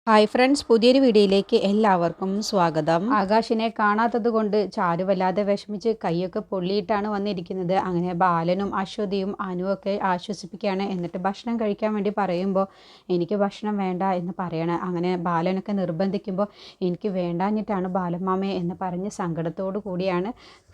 Hi friends, പുതിയൊരു വീഡിയോയിലേക്ക് എല്ലാവർക്കും സ്വാഗതം. ആകാശിനെ കാണാത്തത് കൊണ്ട് ചാരു വല്ലാതെ വിഷമിച്ച് കൈയൊക്കെ പൊള്ളിയിട്ടാണ് വന്നിരിക്കുന്നത്. അങ്ങനെ ബാലനും അശ്വതിയും അനുവൊക്കെ ആശ്വസിപ്പിക്കുകയാണ്. എന്നിട്ട് ഭക്ഷണം കഴിക്കാൻ വേണ്ടി പറയുമ്പോൾ എനിക്ക് ഭക്ഷണം വേണ്ട എന്ന് പറയണം. അങ്ങനെ ബാലനൊക്കെ നിർബന്ധിക്കുമ്പോൾ എനിക്ക് വേണ്ടാഞ്ഞിട്ടാണ് ബാലമാമേ എന്ന് പറഞ്ഞ് സങ്കടത്തോടു കൂടിയാണ്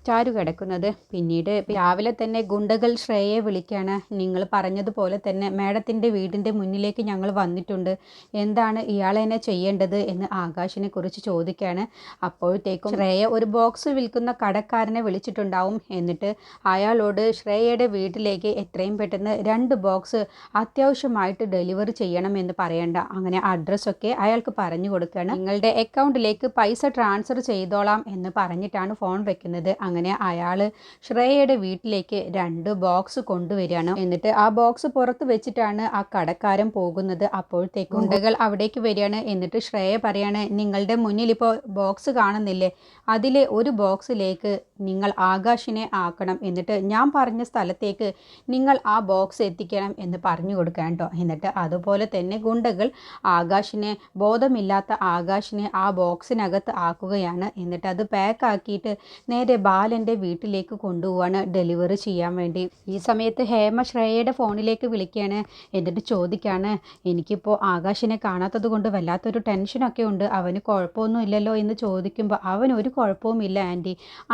ചാരു കിടക്കുന്നത്. പിന്നീട് രാവിലെ തന്നെ ഗുണ്ടകൾ ശ്രേയയെ വിളിക്കുകയാണ്. നിങ്ങൾ പറഞ്ഞതുപോലെ തന്നെ മാഡത്തിൻ്റെ വീടിൻ്റെ മുന്നിലേക്ക് ഞങ്ങൾ വന്നിട്ടുണ്ട്, എന്താണ് ഇയാളെന്നെ ചെയ്യേണ്ടത് എന്ന് ആകാശിനെ കുറിച്ച് ചോദിക്കുകയാണ്. അപ്പോഴത്തേക്കും ശ്രേയ ഒരു ബോക്സ് വിൽക്കുന്ന കടക്കാരനെ വിളിച്ചിട്ടുണ്ടാവും. എന്നിട്ട് അയാളോട് ശ്രേയയുടെ വീട്ടിലേക്ക് എത്രയും പെട്ടെന്ന് 2 ബോക്സ് അത്യാവശ്യമായിട്ട് ഡെലിവറി ചെയ്യണം എന്ന് പറയണ്ട. അങ്ങനെ അഡ്രസ്സൊക്കെ അയാൾക്ക് പറഞ്ഞു കൊടുക്കുകയാണ്. നിങ്ങളുടെ അക്കൗണ്ടിലേക്ക് പൈസ ട്രാൻസ്ഫർ ചെയ്തോളാം എന്ന് പറഞ്ഞിട്ടാണ് ഫോൺ വെക്കുന്നത്. അങ്ങനെ അയാൾ ശ്രേയയുടെ വീട്ടിലേക്ക് 2 ബോക്സ് കൊണ്ടുവരികയാണ്. എന്നിട്ട് ആ ബോക്സ് പുറത്ത് വെച്ചിട്ടാണ് ആ കടക്കാരൻ പോകുന്നത്. അപ്പോഴത്തേക്കും ഗുണ്ടകൾ അവിടേക്ക് വരികയാണ്. എന്നിട്ട് ശ്രേയ പറയാണ്, നിങ്ങളുടെ മുന്നിൽ ഇപ്പോൾ ബോക്സ് കാണുന്നില്ലേ, അതിലെ ഒരു ബോക്സിലേക്ക് നിങ്ങൾ ആകാശിനെ ആക്കണം, എന്നിട്ട് ഞാൻ പറഞ്ഞ സ്ഥലത്തേക്ക് നിങ്ങൾ ആ ബോക്സ് എത്തിക്കണം എന്ന് പറഞ്ഞു കൊടുക്കാൻ കേട്ടോ. എന്നിട്ട് അതുപോലെ തന്നെ ഗുണ്ടകൾ ആകാശിനെ, ബോധമില്ലാത്ത ആകാശിനെ ആ ബോക്സിനകത്ത് ആക്കുകയാണ്. എന്നിട്ട് അത് പാക്ക് ആക്കിയിട്ട് നേരെ ബാലൻ്റെ വീട്ടിലേക്ക് കൊണ്ടുപോവാണ് ഡെലിവറി ചെയ്യാൻ വേണ്ടി. ഈ സമയത്ത് ഹേമ ശ്രേയയുടെ ഫോണിലേക്ക് വിളിക്കുകയാണ്. എന്നിട്ട് ചോദിക്കുകയാണ്, എനിക്കിപ്പോൾ ആകാശിനെ കാണാത്തത് കൊണ്ട് വല്ലാത്തൊരു ടെൻഷനൊക്കെ ഉണ്ട്, അവന് കുഴപ്പമൊന്നും ഇല്ലല്ലോ എന്ന് ചോദിക്കുമ്പോൾ അവനൊരു കുഴപ്പവുമില്ല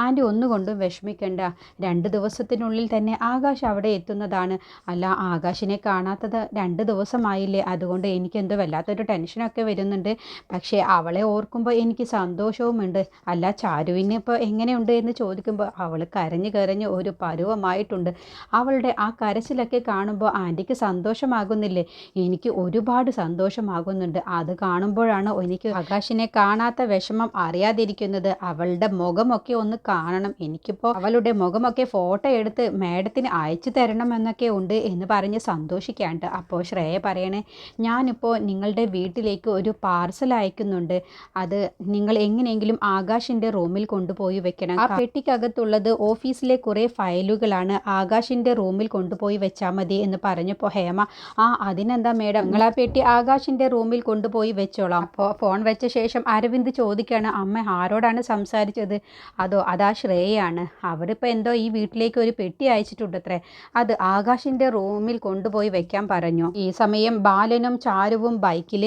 ആൻറ്റി ഒന്നുകൊണ്ടും വിഷമിക്കണ്ട, 2 ദിവസത്തിനുള്ളിൽ തന്നെ ആകാശ് അവിടെ എത്തുന്നതാണ്. അല്ല, ആകാശിനെ കാണാത്തത് 2 ദിവസമായില്ലേ, അതുകൊണ്ട് എനിക്കെന്തോ വല്ലാത്തൊരു ടെൻഷനൊക്കെ വരുന്നുണ്ട്. പക്ഷേ അവളെ ഓർക്കുമ്പോൾ എനിക്ക് സന്തോഷവുമുണ്ട്. അല്ല, ചാരുവിന് ഇപ്പോൾ എങ്ങനെയുണ്ട് എന്ന് ചോദിക്കുമ്പോൾ അവൾ കരഞ്ഞ് ഒരു പരുവമായിട്ടുണ്ട്. അവളുടെ ആ കരച്ചിലൊക്കെ കാണുമ്പോൾ ആൻറ്റിക്ക് സന്തോഷമാകുന്നില്ലേ? എനിക്ക് ഒരുപാട് സന്തോഷമാകുന്നുണ്ട്. അത് കാണുമ്പോഴാണ് എനിക്ക് ആകാശിനെ കാണാത്ത വിഷമം അറിയാതിരിക്കുന്നത്. അവളുടെ മുഖമൊക്കെ ഒന്ന് കാണണം, എനിക്കിപ്പോൾ അവളുടെ മുഖമൊക്കെ ഫോട്ടോ എടുത്ത് മാഡത്തിന് അയച്ചു തരണമെന്നൊക്കെ ഉണ്ട് എന്ന് പറഞ്ഞ് സന്തോഷിക്കാണ്ട്. അപ്പോൾ ശ്രേയ പറയണേ, ഞാനിപ്പോൾ നിങ്ങളുടെ വീട്ടിലേക്ക് ഒരു പാർസൽ അയക്കുന്നുണ്ട്, അത് നിങ്ങൾ എങ്ങനെയെങ്കിലും ആകാശിൻ്റെ റൂമിൽ കൊണ്ടുപോയി വെക്കണം. ആ പെട്ടിക്കകത്തുള്ളത് ഓഫീസിലെ കുറേ ഫയലുകളാണ്, ആകാശിൻ്റെ റൂമിൽ കൊണ്ടുപോയി വെച്ചാൽ മതി എന്ന് പറഞ്ഞപ്പോൾ ഹേമ, അതിനെന്താ മേഡം, നിങ്ങൾ ആ പെട്ടി ആകാശിൻ്റെ റൂമിൽ കൊണ്ടുപോയി വെച്ചോളാം. അപ്പോൾ ഫോൺ വെച്ച ശേഷം അരവിന്ദ് ചോദിക്കുകയാണ്, അമ്മ ആരോടാണ് സംസാരിച്ചത്? അതാ ശ്രേയയാണ്, അവരിപ്പോൾ എന്തോ ഈ വീട്ടിലേക്ക് ഒരു പെട്ടി അയച്ചിട്ടുണ്ടത്രേ, അത് ആകാശിൻ്റെ റൂമിൽ കൊണ്ടുപോയി വെക്കാൻ പറഞ്ഞു. ഈ സമയം ബാലനും ചാരുവും ബൈക്കിൽ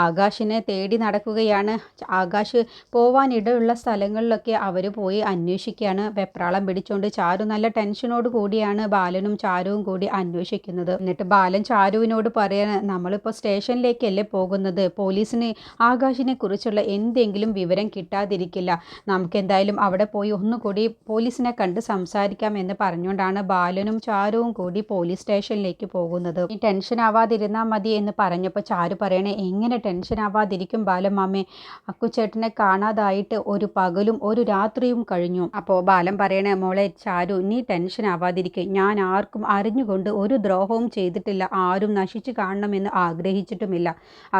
ആകാശിനെ തേടി നടക്കുകയാണ്. ആകാശ് പോവാനിടയുള്ള സ്ഥലങ്ങളിലൊക്കെ അവർ പോയി അന്വേഷിക്കുകയാണ്. വെപ്രാളം പിടിച്ചുകൊണ്ട് ചാരു നല്ല ടെൻഷനോട് കൂടിയാണ് ബാലനും ചാരുവും കൂടി അന്വേഷിക്കുന്നത്. എന്നിട്ട് ബാലൻ ചാരുവിനോട് പറയാണ്, നമ്മളിപ്പോൾ സ്റ്റേഷനിലേക്കല്ലേ പോകുന്നത്, പോലീസിന് ആകാശിനെ കുറിച്ചുള്ള എന്തെങ്കിലും വിവരം കിട്ടാതിരിക്കില്ല, നമുക്കെന്തായാലും അവിടെ പോയി ഒന്നുകൂടി പോലീസിനെ കണ്ട് സംസാരിക്കാം എന്ന് പറഞ്ഞുകൊണ്ടാണ് ബാലനും ചാരുവും കൂടി പോലീസ് സ്റ്റേഷനിലേക്ക് പോകുന്നത്. ഈ ടെൻഷൻ ആവാതിരുന്നാൽ മതി എന്ന് പറഞ്ഞപ്പോൾ ചാരു പറയണേ, എങ്ങനെ ടെൻഷൻ ആവാതിരിക്കും ബാലമാമേ, അക്കുച്ചേട്ടനെ കാണാതായിട്ട് ഒരു പകലും ഒരു രാത്രിയും കഴിഞ്ഞു. അപ്പോൾ ബാലൻ പറയണേ, മോളെ ചാരു, നീ ടെൻഷൻ ആവാതിരിക്കുക, ഞാൻ ആർക്കും അറിഞ്ഞുകൊണ്ട് ഒരു ദ്രോഹവും ചെയ്തിട്ടില്ല, ആരും നശിച്ചു കാണണമെന്ന് ആഗ്രഹിച്ചിട്ടുമില്ല,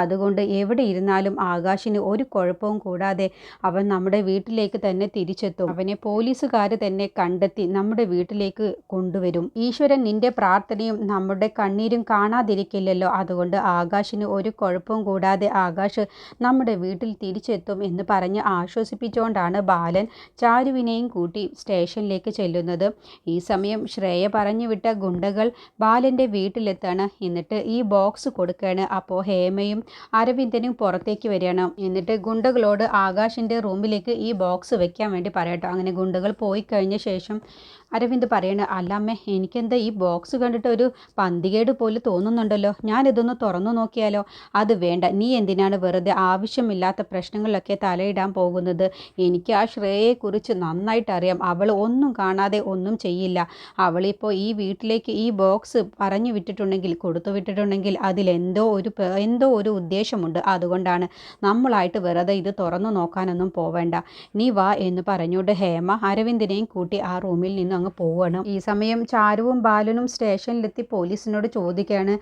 അതുകൊണ്ട് എവിടെ ഇരുന്നാലും ആകാശിന് ഒരു കുഴപ്പവും കൂടാതെ അവൻ നമ്മുടെ വീട്ടിലേക്ക് തന്നെ തിരിച്ചെത്തും, അവനെ പോലീസുകാർ തന്നെ കണ്ടെത്തി നമ്മുടെ വീട്ടിലേക്ക് കൊണ്ടുവരും, ഈശ്വരൻ നിന്റെ പ്രാർത്ഥനയും നമ്മുടെ കണ്ണീരും കാണാതിരിക്കില്ലല്ലോ, അതുകൊണ്ട് ആകാശിന് ഒരു കുഴപ്പവും കൂടാതെ ആകാശ് നമ്മുടെ വീട്ടിൽ തിരിച്ചെത്തും എന്ന് പറഞ്ഞ് ആശ്വസിപ്പിച്ചുകൊണ്ടാണ് ബാലൻ ചാരുവിനെയും കൂട്ടി സ്റ്റേഷനിലേക്ക് ചെല്ലുന്നത്. ഈ സമയം ശ്രേയ പറഞ്ഞു വിട്ട ഗുണ്ടകൾ ബാലൻ്റെ വീട്ടിലെത്താണ്. എന്നിട്ട് ഈ ബോക്സ് കൊടുക്കുകയാണ്. അപ്പോൾ ഹേമയും അരവിന്ദനും പുറത്തേക്ക് വരികയാണ്. എന്നിട്ട് ഗുണ്ടകളോട് ആകാശിൻ്റെ റൂമിലേക്ക് ഈ ബോക്സ് വെക്കാൻ വേണ്ടി പറയട്ടോ. അങ്ങനെ ഗുണ്ടകൾ പോയി കഴിഞ്ഞ ശേഷം അരവിന്ദ് പറയണ, അല്ലമ്മേ, എനിക്കെന്താ ഈ ബോക്സ് കണ്ടിട്ട് ഒരു പന്തികേട് പോലെ തോന്നുന്നുണ്ടല്ലോ, ഞാനിതൊന്ന് തുറന്നു നോക്കിയാലോ? അത് വേണ്ട, നീ എന്തിനാണ് വെറുതെ ആവശ്യമില്ലാത്ത പ്രശ്നങ്ങളിലൊക്കെ തലയിടാൻ പോകുന്നത്? എനിക്ക് ആ ശ്രേയയെക്കുറിച്ച് നന്നായിട്ട് അറിയാം, അവൾ ഒന്നും കാണാതെ ഒന്നും ചെയ്യില്ല, അവളിപ്പോൾ ഈ വീട്ടിലേക്ക് ഈ ബോക്സ് പറഞ്ഞു വിട്ടിട്ടുണ്ടെങ്കിൽ, കൊടുത്തു വിട്ടിട്ടുണ്ടെങ്കിൽ അതിലെന്തോ ഒരു ഉദ്ദേശമുണ്ട്, അതുകൊണ്ടാണ്, നമ്മളായിട്ട് വെറുതെ ഇത് തുറന്നു നോക്കാനൊന്നും പോവേണ്ട, നീ വാ എന്ന് പറഞ്ഞുകൊണ്ട് ഹേമ അരവിന്ദിനെയും കൂട്ടി ആ റൂമിൽ നിന്നും അങ്ങ് പോവുകയാണ്. ഈ സമയം ചാരുവും ബാലനും സ്റ്റേഷനിലെത്തി പോലീസിനോട് ചോദിക്കുകയാണ്,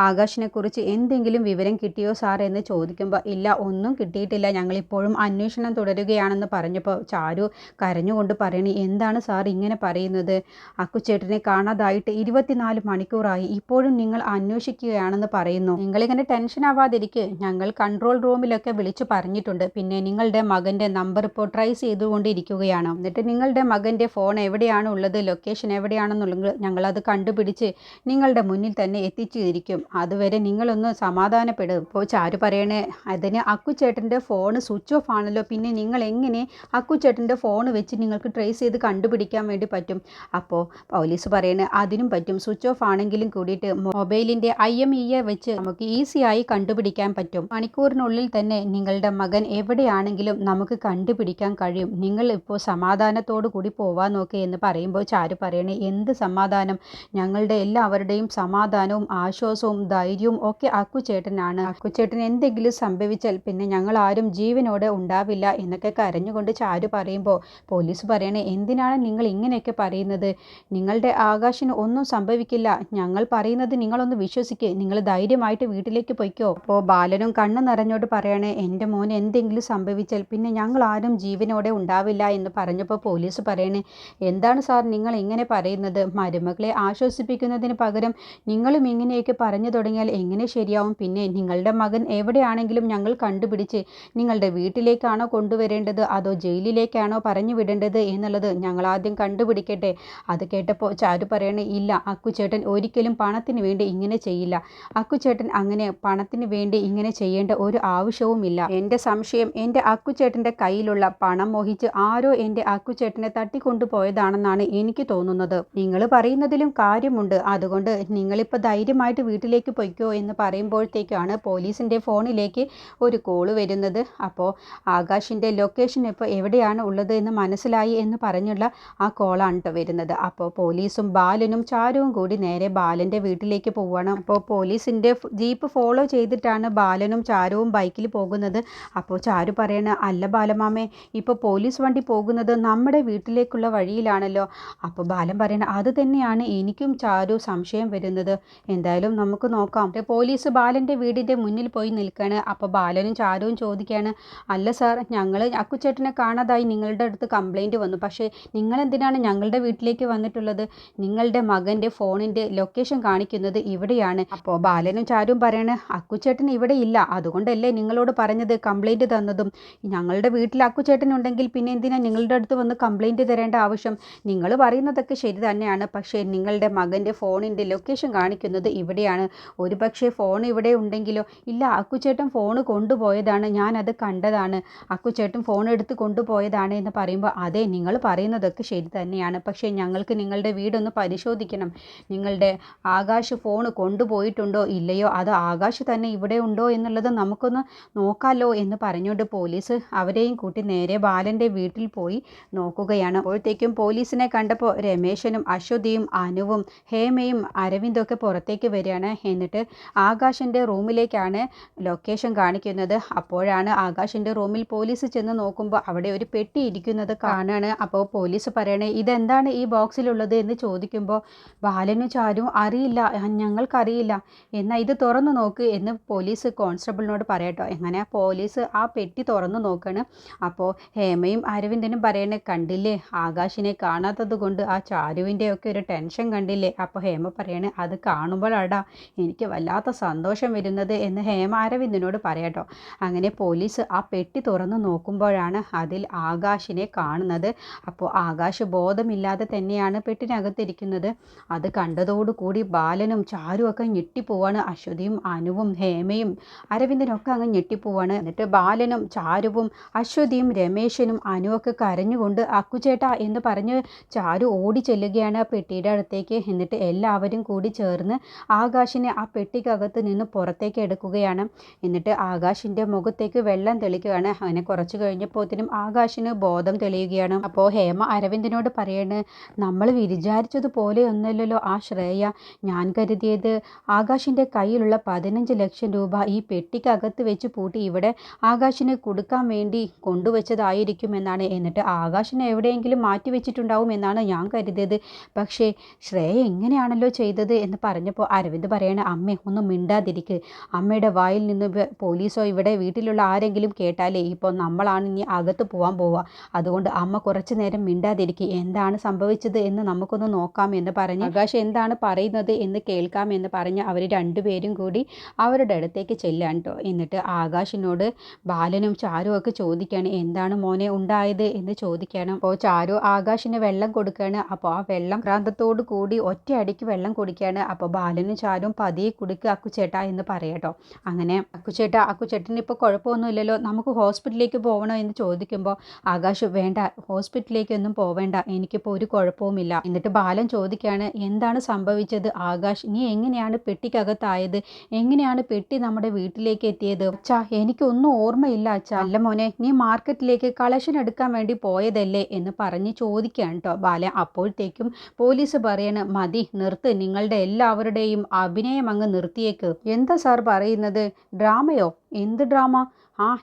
ആകാശിനെ കുറിച്ച് എന്തെങ്കിലും വിവരം കിട്ടിയോ സാർ എന്ന് ചോദിക്കുമ്പോൾ ഇല്ല, ഒന്നും കിട്ടിയിട്ടില്ല, ഞങ്ങളിപ്പോഴും അന്വേഷണം തുടരുകയാണെന്ന് പറഞ്ഞപ്പോൾ ചാരു കരഞ്ഞുകൊണ്ട് പറയണേ, എന്താണ് സാർ ഇങ്ങനെ പറയുന്നത്? അക്കുച്ചേട്ടനെ കാണാതായിട്ട് 24 മണിക്കൂറായി, ഇപ്പോഴും നിങ്ങൾ അന്വേഷിക്കുകയാണെന്ന് പറയുന്നു. നിങ്ങളിങ്ങനെ ടെൻഷൻ ആവാതിരിക്കുക, ഞങ്ങൾ കൺട്രോൾ റൂമിലൊക്കെ വിളിച്ചു പറഞ്ഞിട്ടുണ്ട്. പിന്നെ നിങ്ങളുടെ മകൻ്റെ നമ്പർ ഇപ്പോൾ ട്രേസ് ചെയ്തുകൊണ്ടിരിക്കുകയാണ്. എന്നിട്ട് നിങ്ങളുടെ മകൻ്റെ ഫോൺ എവിടെയാണ് ഉള്ളത്, ലൊക്കേഷൻ എവിടെയാണെന്നുള്ളത് ഞങ്ങളത് കണ്ടുപിടിച്ച് നിങ്ങളുടെ മുന്നിൽ തന്നെ എത്തിച്ചിരിക്കും. അതുവരെ നിങ്ങളൊന്ന് സമാധാനപ്പെടും. ഇപ്പോൾ ചാരു പറയണേ, അതിന് അക്കുച്ചേട്ടൻ്റെ ഫോൺ സ്വിച്ച് ഓഫ് ആണല്ലോ, പിന്നെ നിങ്ങൾ എങ്ങനെ അക്കുച്ചേട്ടൻ്റെ ഫോൺ വെച്ച് നിങ്ങൾക്ക് ട്രേസ് ചെയ്ത് കണ്ടുപിടിക്കാൻ വേണ്ടി പറ്റും? അപ്പോൾ പോലീസ് പറയണേ, അതിനും പറ്റും, സ്വിച്ച് ഓഫ് ആണെങ്കിലും കൂടിയിട്ട് മൊബൈലിൻ്റെ IMEI വെച്ച് നമുക്ക് ഈസിയായി കണ്ടുപിടിക്കാൻ പറ്റും. മണിക്കൂറിനുള്ളിൽ തന്നെ നിങ്ങളുടെ മകൻ എവിടെയാണെങ്കിലും നമുക്ക് കണ്ടുപിടിക്കാൻ കഴിയും. നിങ്ങൾ ഇപ്പോൾ സമാധാനത്തോടു കൂടി പോവാൻ നോക്കി എന്ന് പറയുമ്പോൾ ചാരു പറയണേ, എന്ത് സമാധാനം? ഞങ്ങളുടെ എല്ലാവരുടെയും സമാധാനവും ആശ്വാസവും ധൈര്യവും ഒക്കെ അക്കുച്ചേട്ടനാണ്. അക്കുച്ചേട്ടൻ എന്തെങ്കിലും സംഭവിച്ചാൽ പിന്നെ ഞങ്ങൾ ആരും ജീവനോടെ ഉണ്ടാവില്ല എന്നൊക്കെ കരഞ്ഞുകൊണ്ട് ചാരു പറയുമ്പോൾ പോലീസ് പറയണേ, എന്തിനാണ് നിങ്ങൾ ഇങ്ങനെയൊക്കെ പറയുന്നത്? നിങ്ങളുടെ ആകാശിന് ഒന്നും സംഭവിക്കില്ല, ഞങ്ങൾ പറയുന്നത് നിങ്ങളൊന്ന് വിശ്വസിക്കുക, നിങ്ങൾ ധൈര്യമായിട്ട് വീട്ടിലേക്ക് പൊയ്ക്കോ. അപ്പോൾ ബാലനും കണ്ണ് നിറഞ്ഞോട് പറയണേ, എൻ്റെ മോന് എന്തെങ്കിലും സംഭവിച്ചാൽ പിന്നെ ഞങ്ങൾ ആരും ജീവനോടെ ഉണ്ടാവില്ല എന്ന് പറഞ്ഞപ്പോൾ പോലീസ് പറയണേ, എന്താണ് സാർ നിങ്ങൾ ഇങ്ങനെ പറയുന്നത്? മരുമകളെ ആശ്വസിപ്പിക്കുന്നതിന് പകരം നിങ്ങളും ഇങ്ങനെയൊക്കെ പറഞ്ഞു തുടങ്ങിയാൽ എങ്ങനെ ശരിയാവും? പിന്നെ നിങ്ങളുടെ മകൻ എവിടെയാണെങ്കിലും ഞങ്ങൾ കണ്ടുപിടിച്ച് നിങ്ങളുടെ വീട്ടിലേക്കാണോ കൊണ്ടുവരേണ്ടത് അതോ ജയിലിലേക്കാണോ പറഞ്ഞു വിടേണ്ടത് എന്നുള്ളത് ഞങ്ങൾ ആദ്യം കണ്ടുപിടിക്കട്ടെ. അത് കേട്ടപ്പോൾ ചാരു പറയണേ, ഇല്ല, അക്കുച്ചേട്ടൻ ഒരിക്കലും പണത്തിന് വേണ്ടി ഇങ്ങനെ ചെയ്യില്ല. അക്കുച്ചേട്ടൻ അങ്ങനെ പണത്തിന് വേണ്ടി ഇങ്ങനെ ചെയ്യേണ്ട ഒരു ആവശ്യവുമില്ല. എൻ്റെ സംശയം, എൻ്റെ അക്കുച്ചേട്ടൻ്റെ കയ്യിലുള്ള പണം മോഹിച്ച് ആരോ എൻ്റെ അക്കുച്ചേട്ടനെ തട്ടിക്കൊണ്ടുപോയതാണെന്നാണ് എനിക്ക് തോന്നുന്നത്. നിങ്ങൾ പറയുന്നതിലും കാര്യമുണ്ട്, അതുകൊണ്ട് നിങ്ങളിപ്പോൾ ധൈര്യമായിട്ട് വീട്ടിലേക്ക് പൊയ്ക്കോ എന്ന് പറയുമ്പോഴത്തേക്കാണ് പോലീസിൻ്റെ ഫോണിലേക്ക് ഒരു കോള് വരുന്നത്. അപ്പോൾ ആകാശിൻ്റെ ലൊക്കേഷൻ ഇപ്പോൾ എവിടെയാണ് ഉള്ളത് എന്ന് മനസ്സിലായി എന്ന് പറഞ്ഞുള്ള ആ കോളാണ് കേട്ടോ വരുന്നത്. അപ്പോൾ പോലീസും ബാലനും ചാരുവും കൂടി നേരെ ബാലൻ്റെ വീട്ടിലേക്ക് പോവുകയാണ്. അപ്പോൾ പോലീസിൻ്റെ ജീപ്പ് ഫോളോ ചെയ്തിട്ടാണ് ബാലനും ചാരുവും ബൈക്കിൽ പോകുന്നത്. അപ്പോൾ ചാരു പറയണ, അല്ല ബാലമാമേ, ഇപ്പോൾ പോലീസ് വണ്ടി പോകുന്നത് നമ്മുടെ വീട്ടിലേക്കുള്ള വഴിയിലാണല്ലോ. അപ്പോൾ ബാലൻ പറയണ, അത് തന്നെയാണ് എനിക്കും ചാരു സംശയം വരുന്നത്, എന്തായാലും നമുക്ക് നോക്കാം. പോലീസ് ബാലൻ്റെ വീടിൻ്റെ മുന്നിൽ പോയി നിൽക്കുകയാണ്. അപ്പോൾ ബാലനും ചാരുവും ചോദിക്കുകയാണ്, അല്ല സാർ, ഞങ്ങൾ അക്കുച്ചേട്ടനെ കാണാതായി നിങ്ങളുടെ അടുത്ത് കംപ്ലൈൻറ്റ് വന്നു, പക്ഷേ നിങ്ങളെന്തിനാണ് ഞങ്ങളുടെ വീട്ടിലേക്ക് വന്നിട്ടുള്ളത്? നിങ്ങളുടെ മകൻ്റെ ഫോണിൻ്റെ ലൊക്കേഷൻ കാണിക്കുന്നത് ഇവിടെയാണ്. അപ്പോൾ ബാലനും ചാരുവും പറയണ, അക്കുച്ചേട്ടൻ ഇവിടെ ഇല്ല, അതുകൊണ്ടല്ലേ നിങ്ങളോട് പറഞ്ഞത് കംപ്ലൈൻറ്റ് തന്നതും. ഞങ്ങളുടെ വീട്ടിൽ അക്കുച്ചേട്ടൻ ഉണ്ടെങ്കിൽ പിന്നെ എന്തിനാണ് നിങ്ങളുടെ അടുത്ത് വന്ന് കംപ്ലൈൻറ്റ് തരേണ്ട ആവശ്യം? നിങ്ങൾ പറയുന്നതൊക്കെ ശരി തന്നെയാണ്, പക്ഷേ നിങ്ങളുടെ മകൻ്റെ ഫോണിൻ്റെ ലൊക്കേഷൻ കാണിക്കുന്നത് ഇവിടെയാണ്. ഒരു പക്ഷേ ഫോൺ ഇവിടെ ഉണ്ടെങ്കിലോ? ഇല്ല, അക്കുച്ചേട്ടൻ ഫോൺ കൊണ്ടുപോയതാണ്, ഞാനത് കണ്ടതാണ്, അക്കുച്ചേട്ടൻ ഫോൺ എടുത്ത് കൊണ്ടുപോയതാണ് എന്ന് പറയുമ്പോൾ, അതെ, നിങ്ങൾ പറയുന്നതൊക്കെ ശരി തന്നെയാണ്, പക്ഷേ ഞങ്ങൾക്ക് നിങ്ങളുടെ വീടൊന്ന് പരിശോധിക്കണം. നിങ്ങളുടെ ആകാശ് ഫോൺ കൊണ്ടുപോയിട്ടുണ്ടോ ഇല്ലയോ, അത് ആകാശ് തന്നെ ഇവിടെ ഉണ്ടോ എന്നുള്ളത് നമുക്കൊന്ന് നോക്കാമല്ലോ എന്ന് പറഞ്ഞുകൊണ്ട് പോലീസ് അവരെയും കൂട്ടി നേരെ ബാലൻ്റെ വീട്ടിൽ പോയി നോക്കുകയാണ്. അപ്പോഴത്തേക്കും പോലീസിനെ കണ്ടപ്പോൾ രമേശനും അശ്വതിയും അനുവും ഹേമയും അരവിന്ദും ഒക്കെ പുറത്തേക്ക് വരികയാണ്. എന്നിട്ട് ആകാശിൻ്റെ റൂമിലേക്കാണ് ലൊക്കേഷൻ കാണിക്കുന്നത്. അപ്പോഴാണ് ആകാശിൻ്റെ റൂമിൽ പോലീസ് ചെന്ന് നോക്കുമ്പോൾ അവിടെ ഒരു പെട്ടി ഇരിക്കുന്നത് കാണാണ്. അപ്പോൾ പോലീസ് പറയണേ, ഇതെന്താണ് ഈ ബോക്സിലുള്ളത് എന്ന് ചോദിക്കുമ്പോൾ ബാലനും ചാരും അറിയില്ല, ഞങ്ങൾക്കറിയില്ല, എന്നാൽ ഇത് തുറന്നു നോക്ക് എന്ന് പോലീസ് കോൺസ്റ്റബിളിനോട് പറയട്ടോ. എങ്ങനെ പോലീസ് ആ പെട്ടി തുറന്നു നോക്കണം. അപ്പോൾ ഹേമയും അരവിന്ദനും പറയണേ, കണ്ടില്ലേ, ആകാശിനെ കാണാത്തത് കൊണ്ട് ആ ചാരുവിൻ്റെ ഒക്കെ ഒരു ടെൻഷൻ കണ്ടില്ലേ? അപ്പോൾ ഹേമ പറയണേ, അത് കാണുമ്പോഴാടാ എനിക്ക് വല്ലാത്ത സന്തോഷം വരുന്നത് എന്ന് ഹേമ അരവിന്ദനോട് പറയട്ടോ. അങ്ങനെ പോലീസ് ആ പെട്ടി തുറന്നു നോക്കുമ്പോഴാണ് അതിൽ ആകാശിനെ കാണുന്നത്. അപ്പോൾ ആകാശ് ബോധമില്ലാതെ തന്നെയാണ് പെട്ടിനകത്തിരിക്കുന്നത്. അത് കണ്ടതോടുകൂടി ബാലനും ചാരും ഒക്കെ ഞെട്ടിപ്പോവാണ്. അശ്വതിയും അനുവും ഹേമയും അരവിന്ദനും ഒക്കെ അങ്ങ് ഞെട്ടിപ്പോവാണ്. എന്നിട്ട് ബാലനും ചാരുവും അശ്വതിയും രമേശനും അനുവൊക്കെ കരഞ്ഞുകൊണ്ട് അക്കുചേട്ടാ എന്ന് പറഞ്ഞ് ചാരു ഓടി ചെല്ലുകയാണ് ആ പെട്ടിയുടെ അടുത്തേക്ക്. എന്നിട്ട് എല്ലാവരും കൂടി ചേർന്ന് ആകാശിനെ ആ പെട്ടിക്കകത്ത് നിന്ന് പുറത്തേക്ക് എടുക്കുകയാണ്. എന്നിട്ട് ആകാശിൻ്റെ മുഖത്തേക്ക് വെള്ളം തെളിക്കുകയാണ്. അങ്ങനെ കുറച്ച് കഴിഞ്ഞപ്പോഴത്തേനും ആകാശിന് ബോധം തെളിയുകയാണ്. അപ്പോൾ ഹേമ അരവിന്ദനോട് പറയാണ്, നമ്മൾ വിചാരിച്ചതുപോലെ ഒന്നല്ലല്ലോ ആ ശ്രേയ, ഞാൻ കരുതിയത് ആകാശിൻ്റെ കയ്യിലുള്ള 15 ലക്ഷം രൂപ ഈ പെട്ടിക്കകത്ത് വെച്ച് പൂട്ടി ഇവിടെ ആകാശിന് കൊടുക്കാൻ വേണ്ടി കൊണ്ടുവച്ചതായിരിക്കുമെന്നാണ്. എന്നിട്ട് ആകാശിനെ എവിടെയെങ്കിലും മാറ്റി വെച്ചിട്ടുണ്ടാവും എന്നാണ് ഞാൻ കരുതിയത്. പക്ഷേ ശ്രേയ ഇങ്ങനെയാണല്ലോ ചെയ്തത് എന്ന് പറഞ്ഞപ്പോൾ അരവിന്ദ് പറയണ, അമ്മേ ഒന്നും മിണ്ടാതിരിക്ക്. അമ്മയുടെ വായിൽ നിന്ന് പോലീസോ ഇവിടെ വീട്ടിലുള്ള ആരെങ്കിലും കേട്ടാലേ ഇപ്പോൾ നമ്മളാണ് ഇനി അകത്ത് പോകാൻ പോവുക. അതുകൊണ്ട് അമ്മ കുറച്ചു നേരം മിണ്ടാതിരിക്കുക. എന്താണ് സംഭവിച്ചത് എന്ന് നമുക്കൊന്ന് നോക്കാം എന്ന് പറഞ്ഞ് ആകാശ് എന്താണ് പറയുന്നത് എന്ന് കേൾക്കാം എന്ന് പറഞ്ഞ് അവർ രണ്ടുപേരും കൂടി അവരുടെ അടുത്തേക്ക് ചെല്ലാൻ കേട്ടോ. എന്നിട്ട് ആകാശിനോട് ബാലനും ചാരു ഒക്കെ ചോദിക്കുകയാണ്, എന്താണ് മോനെ ഉണ്ടായത് എന്ന് ചോദിക്കണം. അപ്പോൾ ചാരു ആകാശിന് വെള്ളം കൊടുക്കുകയാണ്. അപ്പോൾ ആ വെള്ളം ഭ്രാന്തത്തോട് കൂടി ഒറ്റയടിക്ക് വെള്ളം കുടിക്കുകയാണ്. അപ്പോൾ ബാലനും ചാരും പതിയെ കുടിക്കുക അക്കുച്ചേട്ടാ എന്ന് പറയാട്ടോ. അങ്ങനെ അക്കുച്ചേട്ടന് ഇപ്പോൾ കുഴപ്പമൊന്നുമില്ലല്ലോ, നമുക്ക് ഹോസ്പിറ്റലിലേക്ക് പോകണോ എന്ന് ചോദിക്കുമ്പോൾ ആകാശ് വേണ്ട, ഹോസ്പിറ്റലിലേക്കൊന്നും പോവേണ്ട, എനിക്കിപ്പോൾ ഒരു കുഴപ്പവുമില്ല. എന്നിട്ട് ബാലൻ ചോദിക്കുകയാണ്, എന്താണ് സംഭവിച്ചത് ആകാശ്, നീ എങ്ങനെയാണ് പെട്ടിക്കകത്തായത്, എങ്ങനെയാണ് പെട്ടി നമ്മുടെ വീട്ടിലേക്ക് എത്തിയത്? അച്ഛാ എനിക്കൊന്നും ഓർമ്മയില്ല അച്ഛാ. അല്ല മോനെ, നീ മാർക്കറ്റിലേക്ക് കളക്ഷൻ എടുക്കാൻ വേണ്ടി പോയതല്ലേ എന്ന് പറഞ്ഞ് ചോദിക്കുകയാണ് കേട്ടോ ബാലൻ. അപ്പോഴത്തേക്കും പോലീസ് പറയാണ്, മതി നിർത്ത്, നിങ്ങളുടെ എല്ലാവരുടെയും അഭിനയം അങ്ങ് നിർത്തിയേക്ക്. എന്താ സാർ പറയുന്നത്? ഡ്രാമയോ? എന്ത് ഡ്രാമ?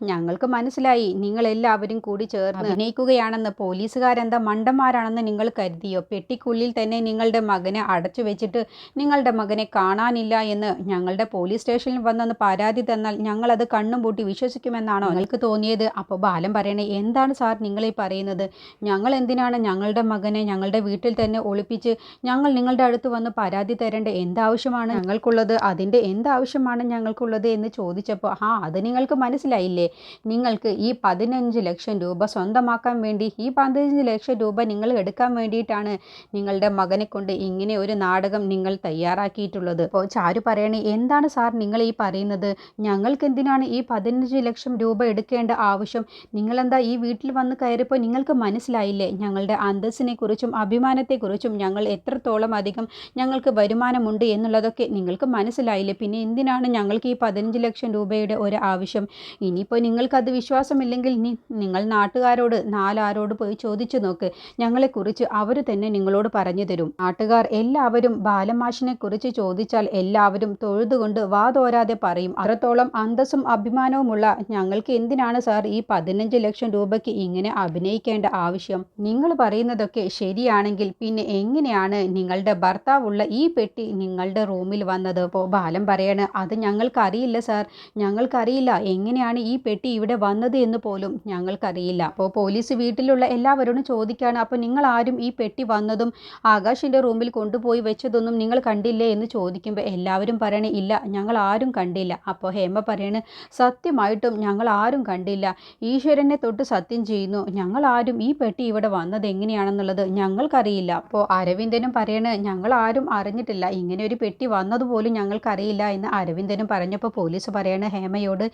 ഞങ്ങൾക്ക് മനസ്സിലായി, നിങ്ങളെല്ലാവരും കൂടി ചേർന്ന് അഭിനയിക്കുകയാണെന്ന്. പോലീസുകാരെന്താ മണ്ടന്മാരാണെന്ന് നിങ്ങൾ കരുതിയോ? പെട്ടിക്കുള്ളിൽ തന്നെ നിങ്ങളുടെ മകനെ അടച്ചു വെച്ചിട്ട് നിങ്ങളുടെ മകനെ കാണാനില്ല എന്ന് ഞങ്ങളുടെ പോലീസ് സ്റ്റേഷനിൽ വന്നെന്ന് പരാതി തന്നാൽ ഞങ്ങളത് കണ്ണും പൂട്ടി വിശ്വസിക്കുമെന്നാണോ നിങ്ങൾക്ക് തോന്നിയത്? അപ്പോൾ ബാലൻ പറയണേ, എന്താണ് സാർ നിങ്ങളീ പറയുന്നത്? ഞങ്ങൾ എന്തിനാണ് ഞങ്ങളുടെ മകനെ ഞങ്ങളുടെ വീട്ടിൽ തന്നെ ഒളിപ്പിച്ച് ഞങ്ങൾ നിങ്ങളുടെ അടുത്ത് വന്ന് പരാതി തരേണ്ട എന്താവശ്യമാണ് ഞങ്ങൾക്കുള്ളത്? അതിൻ്റെ എന്താവശ്യമാണ് ഞങ്ങൾക്കുള്ളത് എന്ന് ചോദിച്ചപ്പോൾ അത് നിങ്ങൾക്ക് മനസ്സിലായി. നിങ്ങൾക്ക് ഈ 15 ലക്ഷം രൂപ സ്വന്തമാക്കാൻ വേണ്ടി, ഈ 15 ലക്ഷം രൂപ നിങ്ങൾ എടുക്കാൻ വേണ്ടിയിട്ടാണ് നിങ്ങളുടെ മകനെ കൊണ്ട് ഇങ്ങനെ ഒരു നാടകം നിങ്ങൾ തയ്യാറാക്കിയിട്ടുള്ളത്. അപ്പോൾ ചാരു പറയണേ, എന്താണ് സാർ നിങ്ങൾ ഈ പറയുന്നത്? ഞങ്ങൾക്ക് എന്തിനാണ് ഈ 15 ലക്ഷം രൂപ എടുക്കേണ്ട ആവശ്യം? നിങ്ങളെന്താ ഈ വീട്ടിൽ വന്ന് കയറിയപ്പോൾ നിങ്ങൾക്ക് മനസ്സിലായില്ലേ ഞങ്ങളുടെ അന്തസ്സിനെ കുറിച്ചും അഭിമാനത്തെക്കുറിച്ചും, ഞങ്ങൾ എത്രത്തോളം അധികം ഞങ്ങൾക്ക് വരുമാനമുണ്ട് എന്നുള്ളതൊക്കെ നിങ്ങൾക്ക് മനസ്സിലായില്ലേ? പിന്നെ എന്തിനാണ് ഞങ്ങൾക്ക് ഈ 15 ലക്ഷം രൂപയുടെ ഒരു ആവശ്യം? ഇനിയിപ്പോൾ നിങ്ങൾക്കത് വിശ്വാസമില്ലെങ്കിൽ നിങ്ങൾ നാട്ടുകാരോട് നാലാരോട് പോയി ചോദിച്ചു നോക്ക്. ഞങ്ങളെക്കുറിച്ച് അവർ തന്നെ നിങ്ങളോട് പറഞ്ഞു തരും. നാട്ടുകാർ എല്ലാവരും ബാലമാഷിനെ കുറിച്ച് ചോദിച്ചാൽ എല്ലാവരും തൊഴുതുകൊണ്ട് വാതോരാതെ പറയും. അത്രത്തോളം അന്തസ്സും അഭിമാനവുമുള്ള ഞങ്ങൾക്ക് എന്തിനാണ് സാർ ഈ 15 ലക്ഷം രൂപയ്ക്ക് ഇങ്ങനെ അഭിനയിക്കേണ്ട ആവശ്യം? നിങ്ങൾ പറയുന്നതൊക്കെ ശരിയാണെങ്കിൽ പിന്നെ എങ്ങനെയാണ് നിങ്ങളുടെ ഭർത്താവുള്ള ഈ പെട്ടി നിങ്ങളുടെ റൂമിൽ വന്നത്? അപ്പോൾ ബാലൻ പറയാണ്, അത് ഞങ്ങൾക്കറിയില്ല സാർ, ഞങ്ങൾക്കറിയില്ല എങ്ങനെയാണ് ഈ പെട്ടി ഇവിടെ വന്നത് എന്ന് പോലും ഞങ്ങൾക്കറിയില്ല. അപ്പോൾ പോലീസ് വീട്ടിലുള്ള എല്ലാവരോടും ചോദിക്കുകയാണ്, അപ്പോൾ നിങ്ങൾ ആരും ഈ പെട്ടി വന്നതും ആകാശിൻ്റെ റൂമിൽ കൊണ്ടുപോയി വെച്ചതൊന്നും നിങ്ങൾ കണ്ടില്ലേ എന്ന് ചോദിക്കുമ്പോൾ എല്ലാവരും പറയണേ, ഇല്ല ഞങ്ങൾ ആരും കണ്ടില്ല. അപ്പോൾ ഹേമ പറയണേ, സത്യമായിട്ടും ഞങ്ങൾ ആരും കണ്ടില്ല, ഈശ്വരനെ തൊട്ട് സത്യം ചെയ്യുന്നു, ഞങ്ങൾ ആരും ഈ പെട്ടി ഇവിടെ വന്നത് എങ്ങനെയാണെന്നുള്ളത് ഞങ്ങൾക്കറിയില്ല. അപ്പോൾ അരവിന്ദനും പറയണേ, ഞങ്ങൾ ആരും അറിഞ്ഞിട്ടില്ല, ഇങ്ങനെ ഒരു പെട്ടി വന്നതുപോലും ഞങ്ങൾക്കറിയില്ല എന്ന് അരവിന്ദനും പറഞ്ഞപ്പോൾ പോലീസ് പറയണേ ഹേമയോട്,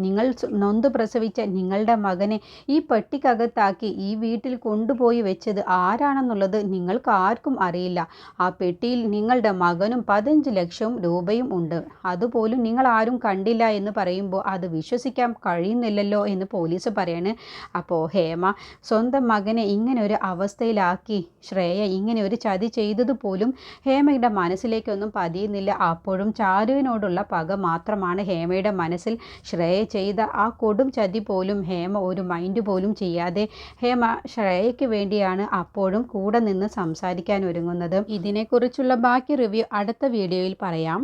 നിങ്ങൾ നൊന്ത് പ്രസവിച്ച നിങ്ങളുടെ മകനെ ഈ പെട്ടിക്കകത്താക്കി ഈ വീട്ടിൽ കൊണ്ടുപോയി വെച്ചത് ആരാണെന്നുള്ളത് നിങ്ങൾക്ക് ആർക്കും അറിയില്ല. ആ പെട്ടിയിൽ നിങ്ങളുടെ മകനും 15 ലക്ഷം രൂപയും ഉണ്ട്, അതുപോലും നിങ്ങൾ ആരും കണ്ടില്ല എന്ന് പറയുമ്പോൾ അത് വിശ്വസിക്കാൻ കഴിയുന്നില്ലല്ലോ എന്ന് പോലീസ് പറയാണ്. അപ്പോൾ ഹേമ സ്വന്തം മകനെ ഇങ്ങനെ ഒരു അവസ്ഥയിലാക്കി ശ്രേയ ഇങ്ങനെ ഒരു ചതി ചെയ്തത് പോലും ഹേമയുടെ മനസ്സിലേക്കൊന്നും പതിയുന്നില്ല. അപ്പോഴും ചാരുവിനോടുള്ള പക മാത്രമാണ് ഹേമയുടെ മനസ്സിൽ. ശ്രേയ ചെയ്ത ആ കൊടും ചതി പോലും ഹേമ ഒരു മൈൻഡ് പോലും ചെയ്യാതെ ഹേമ ശ്രേയയ്ക്ക് വേണ്ടിയാണ് അപ്പോഴും കൂടെ നിന്ന് സംസാരിക്കാൻ ഒരുങ്ങുന്നത്. ഇതിനെക്കുറിച്ചുള്ള ബാക്കി റിവ്യൂ അടുത്ത വീഡിയോയിൽ പറയാം.